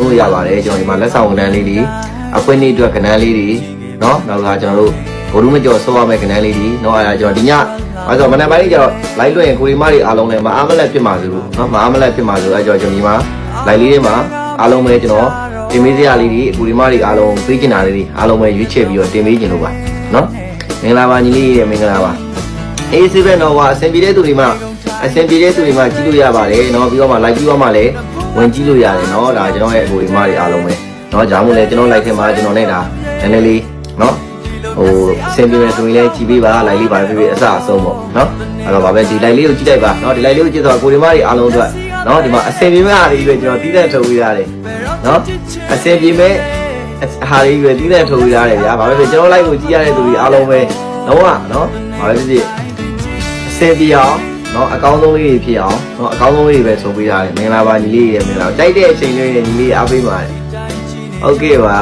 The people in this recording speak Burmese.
လို့ရပါတယ်ကျွန်တော်ဒီမှာလက်ဆောင်ကဏ္ဍလေးတွေအခွင့်အရေးအတွက်ကဏ္ဍလေးတွေနော်နောက်ကကျွန်တော်တို့ဘိုးလူမကျော်ဆောရမယ့်ကဏ္ဍလေးတွေနော်အဲ့ဒါကျွန်တော်ဒီညအဲဆိုမနက်ပိုင်းကျတော့ live လွှင့်ရင်ကိုရီမတွေအားလုံးလည်းမအားမလက်ဖြစ်မှာဆိုလို့နော်မအားမလက်ဖြစ်မှာဆိုအဲကျွန်တော်ဒီမှာ live လေးတွေမှာအားလုံးပဲကျွန်တော်တင်ပေးစရာလေးတွေကိုရီမတွေအားလုံးပေးချင်တာလေးတွေအားလုံးပဲရွေးချယ်ပြီးတော့တင်ပေးချင်လို့ပါနော်မင်္ဂလာပါညီလေးရဲ့မင်္ဂလာပါအေးစေပဲတော့အဆင်ပြေတဲ့သူတွေမှာကြည့်လို့ရပါတယ်เนาะပြီးတော့မှ like ပြီးတော့မှလည်းဝင်ကြည့်လို့ရတယ်เนาะဒါကျွန်တော်ရဲ့အကိုဒီမတွေအားလုံးပဲเนาะကြောင့်မို့လဲကျွန်တော် like ထဲမှာကျွန်တော်နဲ့ဒါနည်းနည်းလေးเนาะဟိုအဆင်ပြေမယ်ဆိုရင်လည်းကြည့်ပေးပါ like လေးပါပြပြအစအဆုံးပေါ့เนาะအဲ့တော့ဗာပဲဒီ like လေးကိုကြည့်လိုက်ပါเนาะဒီ like လေးကိုကြည့်တော့ကိုဒီမတွေအားလုံးအတွက်เนาะဒီမှာအဆင်ပြေမဲ့အားတွေပဲကျွန်တော်တီးတဲ့ထုတ်ပေးရတယ်เนาะအဆင်ပြေမဲ့အားတွေပဲတီးတဲ့ထုတ်ပေးရတယ်ဗျာဗာပဲကျွန်တော် like ကိုကြည့်ရတဲ့သူတွေအားလုံးပဲတော့เนาะဗာပဲဖြစ်အဆင်ပြေအောင်နော်အကောင်းဆုံးလေးတွေဖြစ်အောင်နော်အကောင်းဆုံးလေးတွေပဲဆိုပေးရတယ်မင်္ဂလာပါညီလေးရဲ့မင်္ဂလာတိုက်တဲ့အချိန်လေးနဲ့ညီလေးအားပေးပါတယ်ဟုတ်ကဲ့ပါ